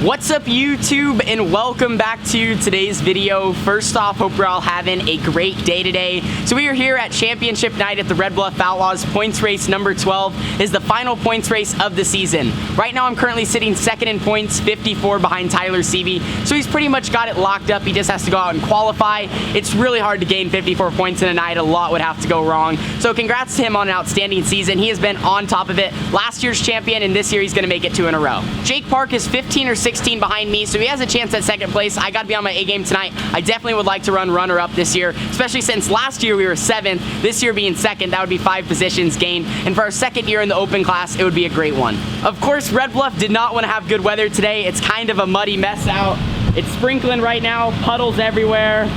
What's up YouTube, and welcome back to today's video. First off, hope you're all having a great day today. So we are here at championship night at the Red Bluff Outlaws. Points race number 12 is the final points race of the season. Right now I'm currently sitting second in points, 54 behind Tyler Seavey. So he's pretty much got it locked up. He just has to go out and qualify. It's really hard to gain 54 points in a night. A lot would have to go wrong. So congrats to him on an outstanding season. He has been on top of it. Last year's champion, and this year he's going to make it 2 in a row. Jake Park is 15 or 16 behind me, so he has a chance at second place. I got to be on my A game tonight. I definitely would like to run runner-up this year, especially since last year we were 7th. This year being second, that would be 5 positions gained. And for our second year in the open class, it would be a great one. Of course, Red Bluff did not want to have good weather today. It's kind of a muddy mess out. It's sprinkling right now, puddles everywhere.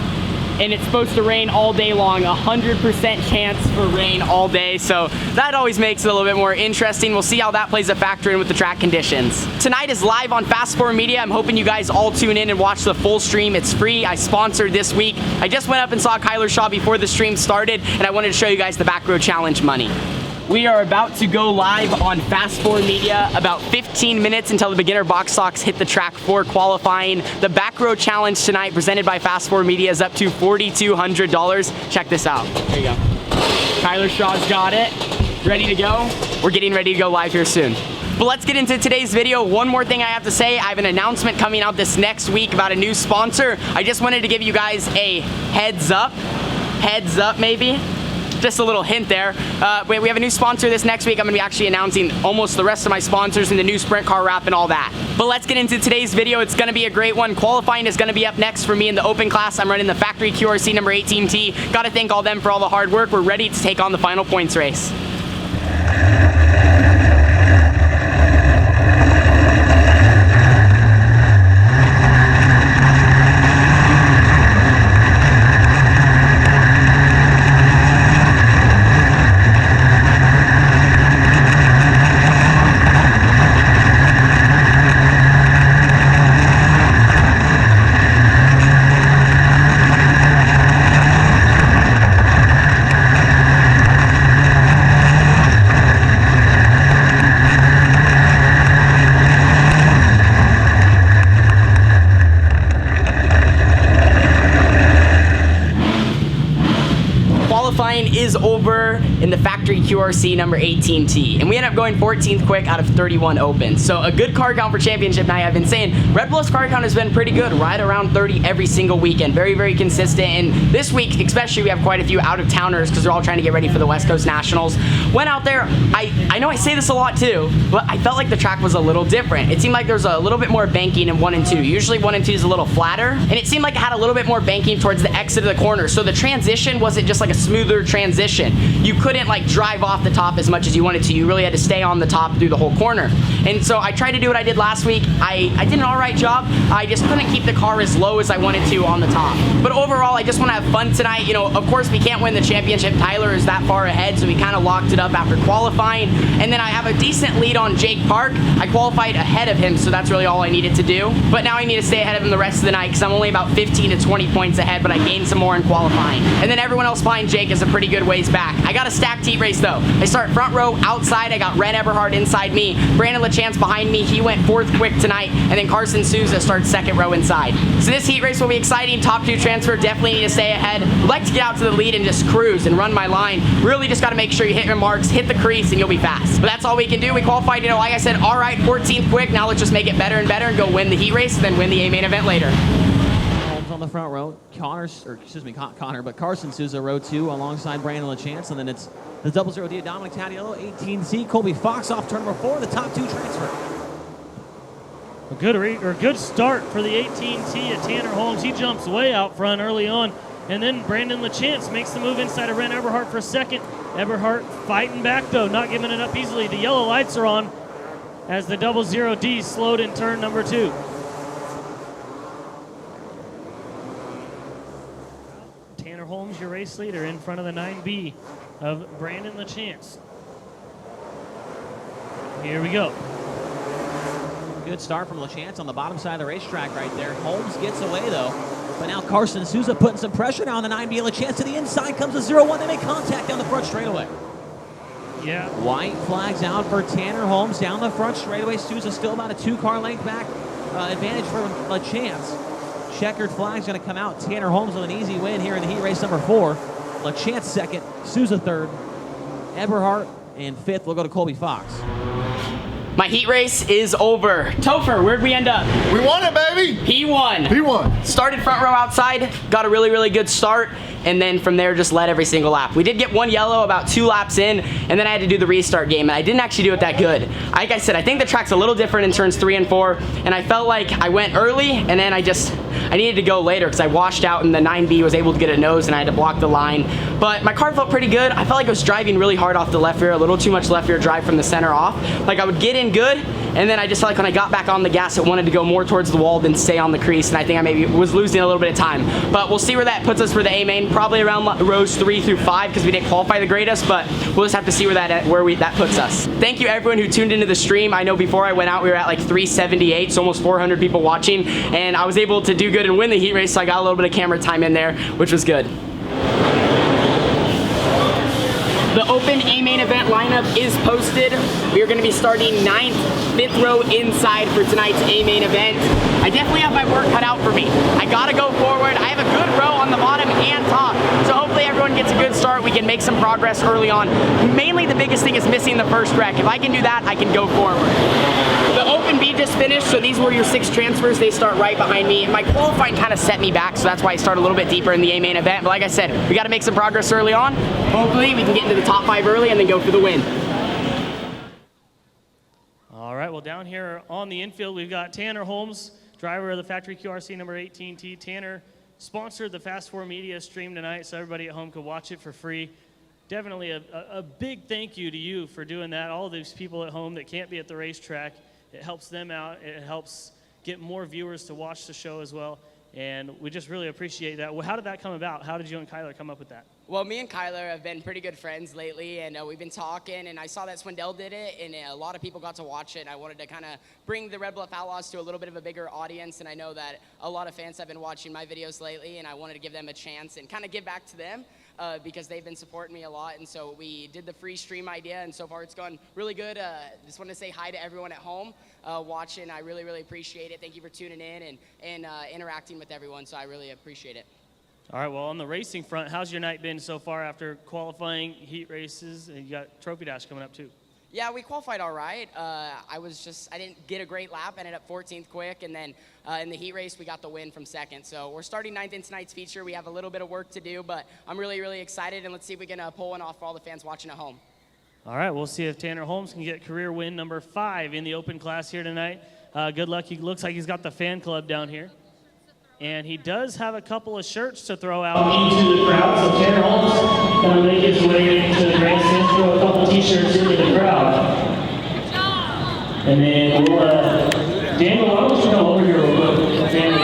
And it's supposed to rain all day long, 100% chance for rain all day, so that always makes it a little bit more interesting. We'll see how that plays a factor in with the track conditions. Tonight is live on Fast Forward Media. I'm hoping you guys all tune in and watch the full stream. It's free. I sponsored this week. I just went up and saw Kyler Shaw before the stream started, and I wanted to show you guys the Back Row Challenge money. We are about to go live on Fast Forward Media, about 15 minutes until the beginner box stocks hit the track for qualifying. The Back Row Challenge tonight, presented by Fast Forward Media, is up to $4,200. Check this out. There you go. Kyler Shaw's got it. Ready to go? We're getting ready to go live here soon. But let's get into today's video. One more thing I have to say, I have an announcement coming out this next week about a new sponsor. I just wanted to give you guys a heads up maybe. Just a little hint there. We have a new sponsor this next week. I'm going to be actually announcing almost the rest of my sponsors and the new sprint car wrap and all that. But let's get into today's video. It's going to be a great one. Qualifying is going to be up next for me in the open class. I'm running the factory QRC number 18T. Got to thank all them for all the hard work. We're ready to take on the final points race. Qualifying is over in the factory QRC number 18T, and we ended up going 14th quick out of 31 open. So a good car count for championship night. I've been saying Red Bluff's car count has been pretty good, right around 30 every single weekend. Very, very consistent. And this week, especially, we have quite a few out-of-towners because they're all trying to get ready for the West Coast Nationals. Went out there. I know I say this a lot too, but I felt like the track was a little different. It seemed like there's a little bit more banking in 1 and 2. Usually 1 and 2 is a little flatter, and it seemed like it had a little bit more banking towards the exit of the corner. So the transition wasn't just like a smoother transition. You couldn't like drive off the top as much as you wanted to. You really had to stay on the top through the whole corner. And so I tried to do what I did last week. I did an all right job. I just couldn't keep the car as low as I wanted to on the top. But overall, I just want to have fun tonight. You know, of course, we can't win the championship. Tyler is that far ahead, so we kind of locked it up after qualifying. And then I have a decent lead on Jake Park. I qualified ahead of him, so that's really all I needed to do. But now I need to stay ahead of him the rest of the night because I'm only about 15 to 20 points ahead, but I gained some more in qualifying. And then everyone else behind Jake is a pretty good ways back. I got a stacked heat race though. I start front row outside. I got Ren Eberhard inside me. Brandon LaChance behind me. He went 4th quick tonight. And then Carson Souza starts 2nd row inside. So this heat race will be exciting. Top 2 transfer. Definitely need to stay ahead. I'd like to get out to the lead and just cruise and run my line. Really just got to make sure you hit your marks, hit the crease, and you'll be fast. But that's all we can do. We qualified, you know, like I said, all right, 14th quick. Now let's just make it better and better and go win the heat race and then win the A main event later. On the front row, Connor, but Carson Souza, row 2, alongside Brandon LaChance, and then it's the 00D, Dominic Tadiello, 18C, Colby Fox off turn number 4, the top 2 transfer. A good start for the 18T at Tanner Holmes. He jumps way out front early on, and then Brandon LaChance makes the move inside of Ren Eberhard for 2nd. Eberhard fighting back though, not giving it up easily. The yellow lights are on as the 00D slowed in turn number 2. Holmes, your race leader, in front of the 9B of Brandon LaChance. Here we go. Good start from LaChance on the bottom side of the racetrack right there. Holmes gets away though, but now Carson Souza putting some pressure down on the 9B. LaChance to the inside, comes to 0-1. They make contact down the front straightaway. Yeah. White flags out for Tanner Holmes down the front straightaway. Souza still about a 2-car length back. advantage for LaChance. Checkered flag's going to come out. Tanner Holmes with an easy win here in the heat race number 4. LaChance second, Souza third, Eberhardt, and fifth will go to Colby Fox. My heat race is over. Topher, where'd we end up? We won it, baby. He won. He won. Started front row outside, got a really, really good start, and then from there just led every single lap. We did get one yellow about 2 laps in, and then I had to do the restart game, and I didn't actually do it that good. Like I said, I think the track's a little different in turns 3 and 4, and I felt like I went early, and then I needed to go later because I washed out and the 9B was able to get a nose and I had to block the line. But my car felt pretty good. I felt like I was driving really hard off the left rear, a little too much left rear drive from the center off. Like I would get in good, and then I just felt like when I got back on the gas, it wanted to go more towards the wall than stay on the crease, and I think I maybe was losing a little bit of time. But we'll see where that puts us for the A main, probably around rows 3 through 5 because we didn't qualify the greatest, but we'll just have to see where that puts us. Thank you everyone who tuned into the stream. I know before I went out, we were at like 378, so almost 400 people watching, and I was able to do good and win the heat race, so I got a little bit of camera time in there, which was good. The open A main event lineup is posted. We are going to be starting 9th, 5th row inside for tonight's A main event. I definitely have my work cut out for me. I got to go forward. I have a good row on the bottom and top. So hopefully everyone gets a good start. We can make some progress early on. Mainly the biggest thing is missing the first wreck. If I can do that, I can go forward. The open B just finished, so these were your 6 transfers. They start right behind me. My qualifying kind of set me back, so that's why I started a little bit deeper in the A main event. But like I said, we got to make some progress early on. Hopefully we can get into the top 5 early and then go for the win. All right, well, down here on the infield, we've got Tanner Holmes, driver of the factory QRC number 18T. Tanner sponsored the Fast 4 Media stream tonight, so everybody at home could watch it for free. Definitely a big thank you to you for doing that. All of these people at home that can't be at the racetrack, it helps them out. It helps get more viewers to watch the show as well. And we just really appreciate that. Well, how did that come about? How did you and Kyler come up with that? Well, me and Kyler have been pretty good friends lately, and we've been talking, and I saw that Swindell did it, and a lot of people got to watch it, and I wanted to kind of bring the Red Bluff Outlaws to a little bit of a bigger audience, and I know that a lot of fans have been watching my videos lately, and I wanted to give them a chance and kind of give back to them because they've been supporting me a lot, and so we did the free stream idea, and so far it's gone really good. Just want to say hi to everyone at home watching. I really, really appreciate it. Thank you for tuning in and interacting with everyone, so I really appreciate it. All right, well, on the racing front, how's your night been so far after qualifying heat races? And you got Trophy Dash coming up, too. Yeah, we qualified all right. I didn't get a great lap, ended up 14th quick, and then in the heat race, we got the win from second. So we're starting 9th in tonight's feature. We have a little bit of work to do, but I'm really, really excited, and let's see if we can pull one off for all the fans watching at home. All right, we'll see if Tanner Holmes can get career win number 5 in the open class here tonight. Good luck. He looks like he's got the fan club down here. And he does have a couple of shirts to throw out into the crowd. So Tanner Holmes going to make his way into the grandstand, throw a couple t-shirts into the crowd. And then we'll, Daniel, why don't you come over here real quick? Daniel,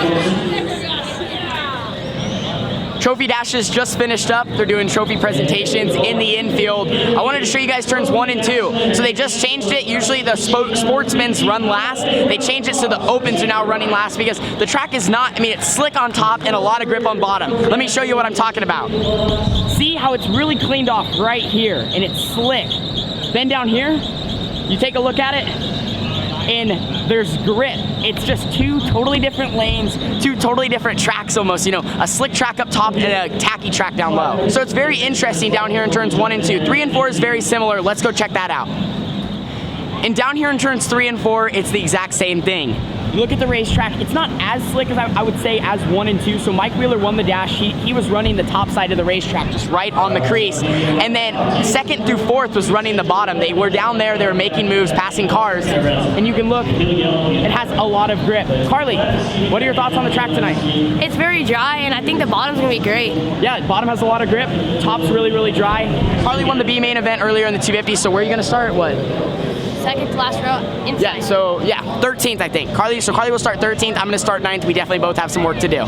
Trophy dashes just finished up. They're doing trophy presentations in the infield. I wanted to show you guys turns 1 and 2. So they just changed it. Usually the sportsmen's run last. They changed it so the opens are now running last because the track is not, it's slick on top and a lot of grip on bottom. Let me show you what I'm talking about. See how it's really cleaned off right here and it's slick. Then down here, you take a look at it, and there's grip. It's just 2 totally different lanes, 2 totally different tracks almost, a slick track up top and a tacky track down low. So it's very interesting down here in turns 1 and 2. 3 and 4 is very similar. Let's go check that out. And down here in turns 3 and 4, it's the exact same thing. You look at the racetrack, it's not as slick as I would say as 1 and 2. So Mike Wheeler won the dash. He was running the top side of the racetrack, just right on the crease. And then 2nd through 4th was running the bottom. They were down there, they were making moves, passing cars. And you can look, it has a lot of grip. Carly, what are your thoughts on the track tonight? It's very dry, and I think the bottom's gonna be great. Yeah, bottom has a lot of grip. Top's really, really dry. Carly won the B main event earlier in the 250, so where are you gonna start? What? 2nd to last row inside. Yeah, so 13th I think. Carly will start 13th. I'm gonna start 9th. We definitely both have some work to do.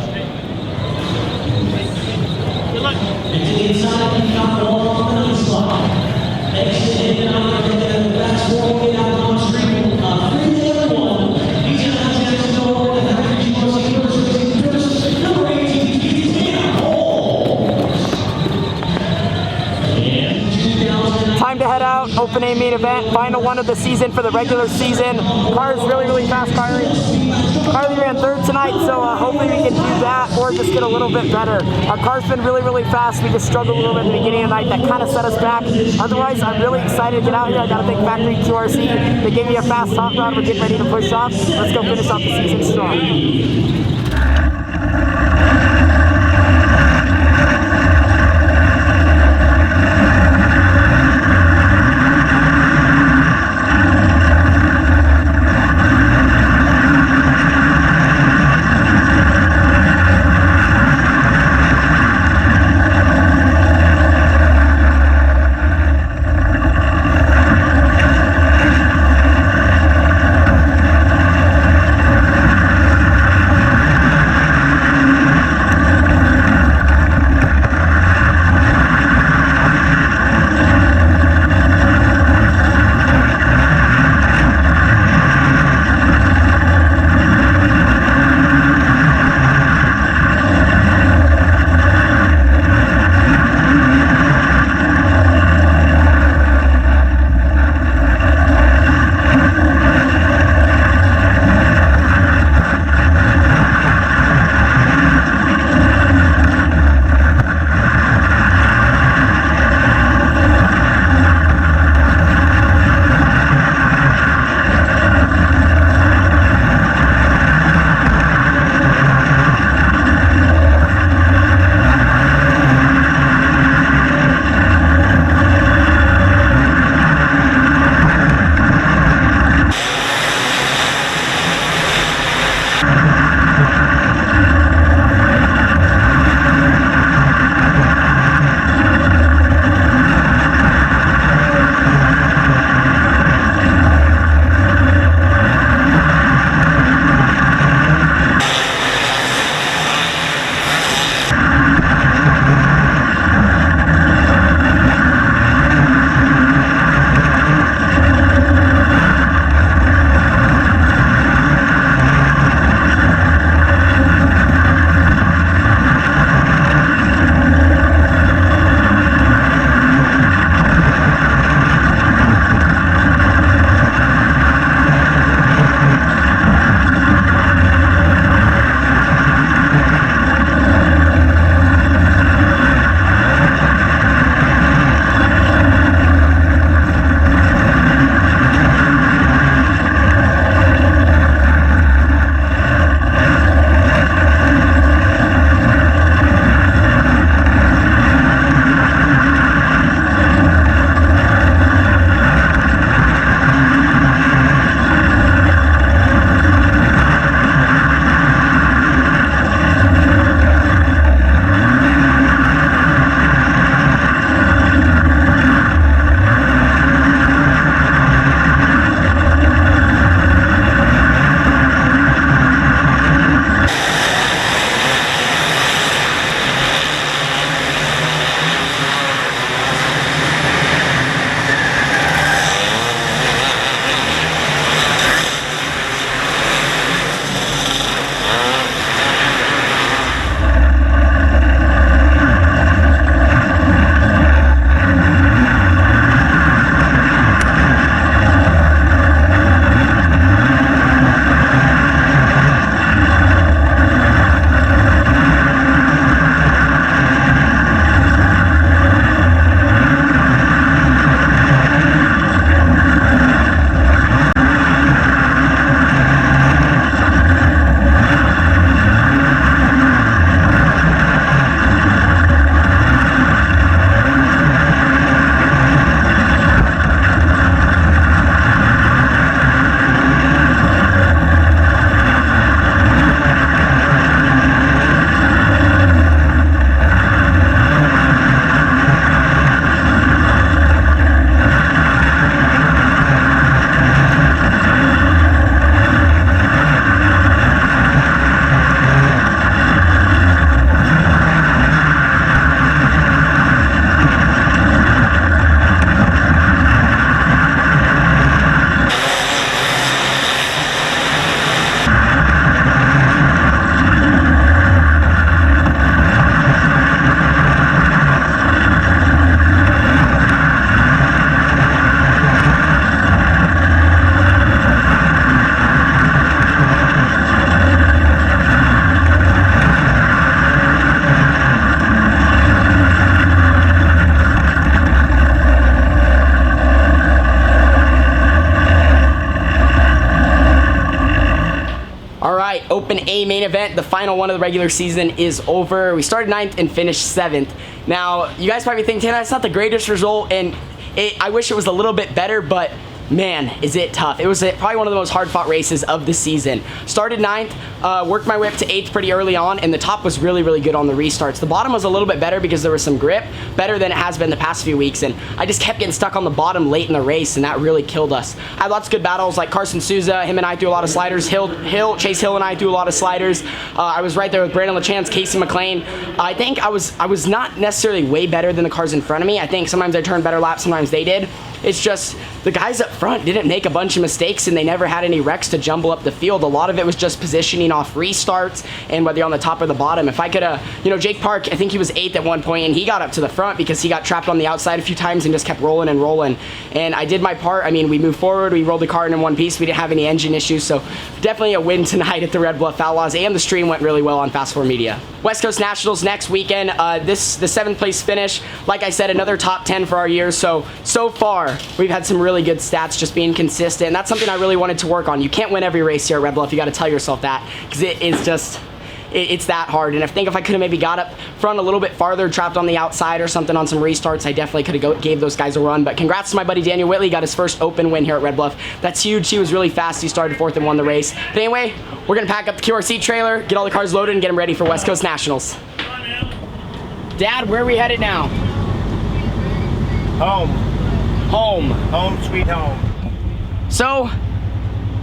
Good luck. Time to head out, open A main event, final one of the season for the regular season. Car is really, really fast, Kyrie. Carly ran third tonight, so hopefully we can do that or just get a little bit better. Our car's been really, really fast. We just struggled a little bit at the beginning of the night. That kind of set us back. Otherwise, I'm really excited to get out here. I got to thank Factory QRC. They gave me a fast top rod. We're getting ready to push off. Let's go finish off the season strong. Open A main event. The final one of the regular season is over. We started 9th and finished 7th. Now, you guys might be thinking, that's not the greatest result, and I wish it was a little bit better, but man, is it tough. It was probably one of the most hard-fought races of the season. Started 9th, worked my way up to 8th pretty early on, and the top was really, really good on the restarts. The bottom was a little bit better because there was some grip, better than it has been the past few weeks, and I just kept getting stuck on the bottom late in the race, and that really killed us. I had lots of good battles, like Carson Souza, him and I threw a lot of sliders. Chase Hill and I threw a lot of sliders. I was right there with Brandon LaChance, Casey McLean. I think I was not necessarily way better than the cars in front of me. I think sometimes I turned better laps, sometimes they did. It's just the guys up front didn't make a bunch of mistakes, and they never had any wrecks to jumble up the field. A lot of it was just positioning off restarts and whether you're on the top or the bottom. If I could Jake Park, I think he was 8th at one point, and he got up to the front because he got trapped on the outside a few times and just kept rolling and rolling. And I did my part. I mean, we moved forward, we rolled the car in one piece, we didn't have any engine issues, so definitely a win tonight at the Red Bluff Outlaws, and the stream went really well on Fast 4 Media. West Coast Nationals next weekend. The 7th place finish, like I said, another top 10 for our year. So far, we've had some really good stats, just being consistent. And that's something I really wanted to work on. You can't win every race here at Red Bluff. You got to tell yourself that, because it's that hard. And I think if I could have maybe got up front a little bit farther, trapped on the outside or something on some restarts, I definitely could have gave those guys a run. But congrats to my buddy Daniel Whitley. Got his first open win here at Red Bluff. That's huge. He was really fast. He started 4th and won the race. But anyway, we're going to pack up the QRC trailer, get all the cars loaded, and get them ready for West Coast Nationals. Dad, where are we headed now? Home. Home. Home, sweet home. So,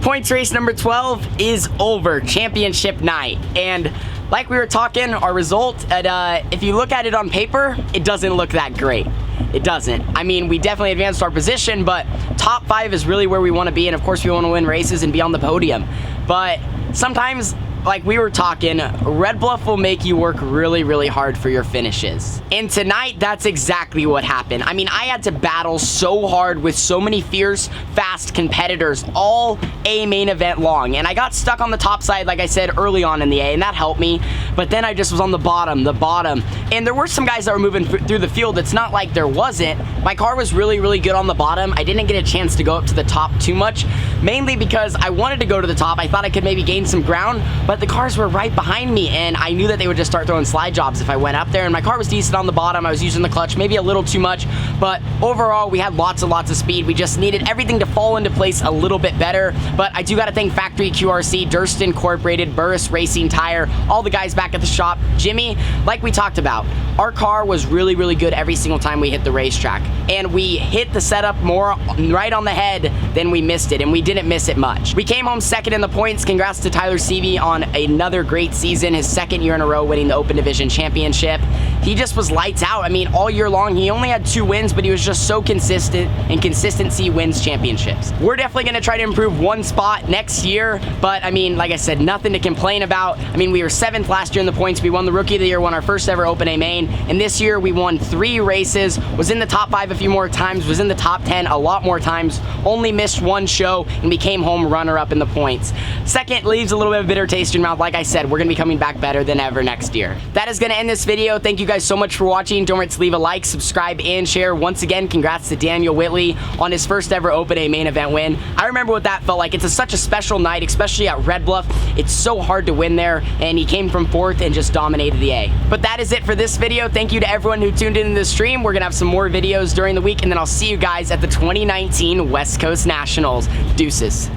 points race number 12 is over. Championship night. And like we were talking, our result, if you look at it on paper, it doesn't look that great. It doesn't. I mean, we definitely advanced our position, but top 5 is really where we want to be. And of course, we want to win races and be on the podium. But sometimes, like we were talking, Red Bluff will make you work really, really hard for your finishes. And tonight, that's exactly what happened. I mean, I had to battle so hard with so many fierce, fast competitors, all A main event long. And I got stuck on the top side, like I said, early on in the A, and that helped me. But then I just was on the bottom. And there were some guys that were moving through the field. It's not like there wasn't. My car was really, really good on the bottom. I didn't get a chance to go up to the top too much, mainly because I wanted to go to the top. I thought I could maybe gain some ground, but the cars were right behind me, and I knew that they would just start throwing slide jobs if I went up there. And my car was decent on the bottom. I was using the clutch maybe a little too much, but overall we had lots and lots of speed. We just needed everything to fall into place a little bit better. But I do got to thank Factory QRC, Durst Incorporated, Burris Racing Tire, all the guys back at the shop. Jimmy, like we talked about, our car was really, really good every single time we hit the racetrack, and we hit the setup more right on the head than we missed it, and we didn't miss it much. We came home 2nd in the points. Congrats to Tyler Seavey on another great season, his 2nd year in a row winning the Open Division Championship. He just was lights out. I mean, all year long, he only had 2 wins, but he was just so consistent, and consistency wins championships. We're definitely going to try to improve 1 spot next year, but I mean, like I said, nothing to complain about. I mean, we were 7th last year in the points. We won the Rookie of the Year, won our first ever Open A main, and this year we won 3 races, was in the top 5 a few more times, was in the top 10 a lot more times, only missed 1 show, and we came home runner-up in the points. 2nd leaves a little bit of a bitter taste in your mouth. Like I said, we're going to be coming back better than ever next year. That is going to end this video. Thank you guys so much for watching. Don't forget to leave a like, subscribe, and share. Once again, congrats to Daniel Whitley on his first ever Open A main event win. I remember what that felt like. It's such a special night, especially at Red Bluff. It's so hard to win there, and he came from 4th and just dominated the A. But that is it for this video. Thank you to everyone who tuned in to the stream. We're going to have some more videos during the week, and then I'll see you guys at the 2019 West Coast Nationals. Deuces.